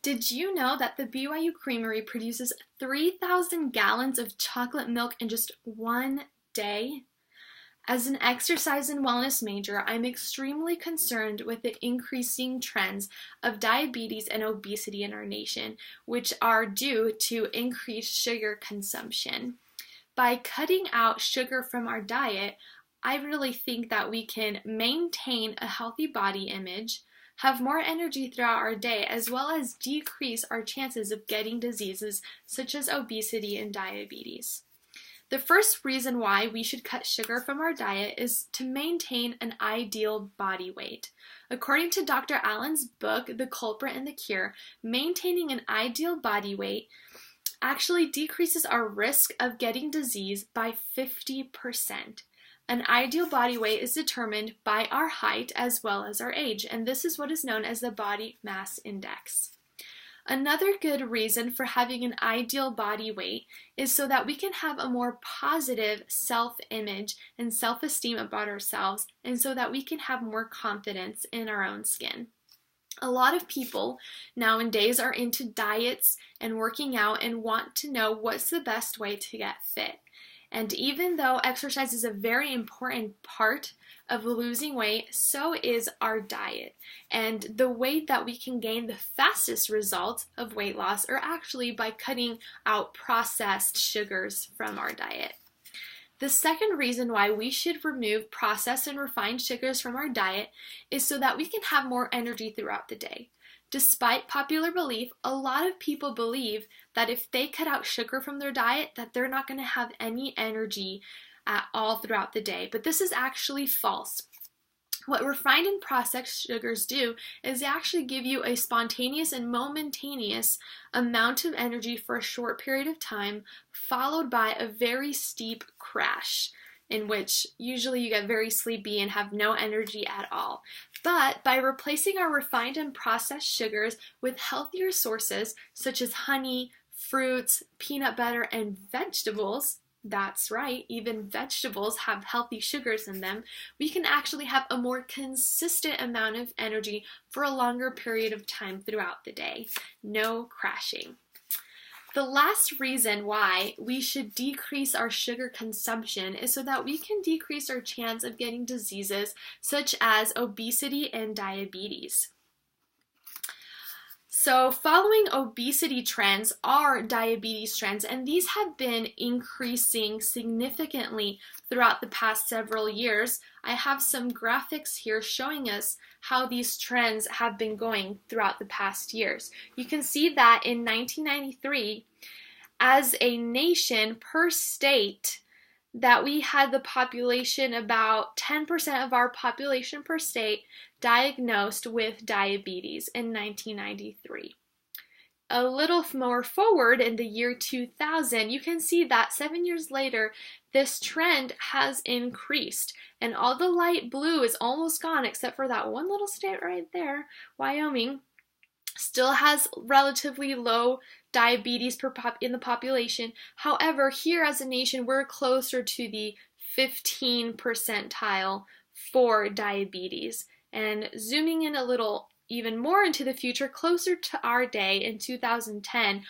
Did you know that the BYU Creamery produces 3,000 gallons of chocolate milk in just one day? As an exercise and wellness major, I'm extremely concerned with the increasing trends of diabetes and obesity in our nation, which are due to increased sugar consumption. By cutting out sugar from our diet, I really think that we can maintain a healthy body image, have more energy throughout our day, as well as decrease our chances of getting diseases such as obesity and diabetes. The first reason why we should cut sugar from our diet is to maintain an ideal body weight. According to Dr. Allen's book, The Culprit and the Cure, maintaining an ideal body weight actually decreases our risk of getting disease by 50%. An ideal body weight is determined by our height as well as our age, and this is what is known as the body mass index. Another good reason for having an ideal body weight is so that we can have a more positive self-image and self-esteem about ourselves, and so that we can have more confidence in our own skin. A lot of people nowadays are into diets and working out and want to know what's the best way to get fit. And even though exercise is a very important part of losing weight, so is our diet. And the way that we can gain the fastest results of weight loss are actually by cutting out processed sugars from our diet. The second reason why we should remove processed and refined sugars from our diet is so that we can have more energy throughout the day. Despite popular belief, a lot of people believe that if they cut out sugar from their diet, that they're not going to have any energy at all throughout the day. But this is actually false. What refined and processed sugars do is they actually give you a spontaneous and momentaneous amount of energy for a short period of time, followed by a very steep crash, in which usually you get very sleepy and have no energy at all. But by replacing our refined and processed sugars with healthier sources such as honey, fruits, peanut butter, and vegetables, that's right, even vegetables have healthy sugars in them, we can actually have a more consistent amount of energy for a longer period of time throughout the day. No crashing. The last reason why we should decrease our sugar consumption is so that we can decrease our chance of getting diseases such as obesity and diabetes. So following obesity trends are diabetes trends, and these have been increasing significantly throughout the past several years. I have some graphics here showing us how these trends have been going throughout the past years. You can see that in 1993, as a nation per state, that we had the population, about 10% of our population per state diagnosed with diabetes in 1993. A little more forward in the year 2000, you can see that 7 years later, this trend has increased, and all the light blue is almost gone except for that one little state right there, Wyoming. Still has relatively low diabetes in the population. However, here as a nation, we're closer to the 15 percentile for diabetes. And zooming in a little even more into the future, closer to our day in 2010,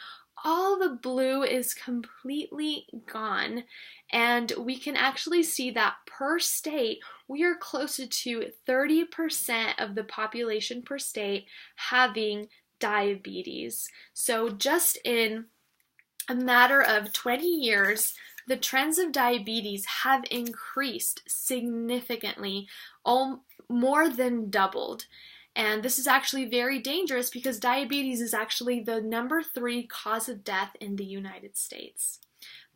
all the blue is completely gone. And we can actually see that per state, we are closer to 30% of the population per state having diabetes. So just in a matter of 20 years, the trends of diabetes have increased significantly, more than doubled. And this is actually very dangerous because diabetes is actually the number 3 cause of death in the United States.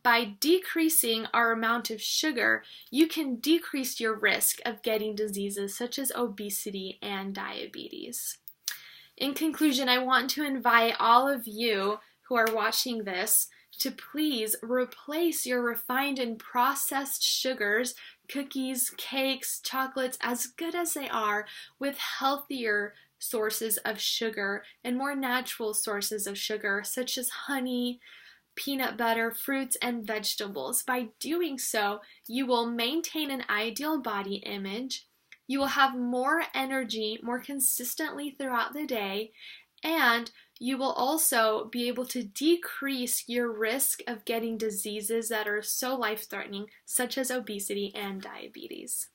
By decreasing our amount of sugar, you can decrease your risk of getting diseases such as obesity and diabetes. In conclusion, I want to invite all of you who are watching this to please replace your refined and processed sugars, cookies, cakes, chocolates, as good as they are, with healthier sources of sugar and more natural sources of sugar, such as honey, peanut butter, fruits, and vegetables. By doing so, you will maintain an ideal body image, you will have more energy more consistently throughout the day, and You will also be able to decrease your risk of getting diseases that are so life-threatening, such as obesity and diabetes.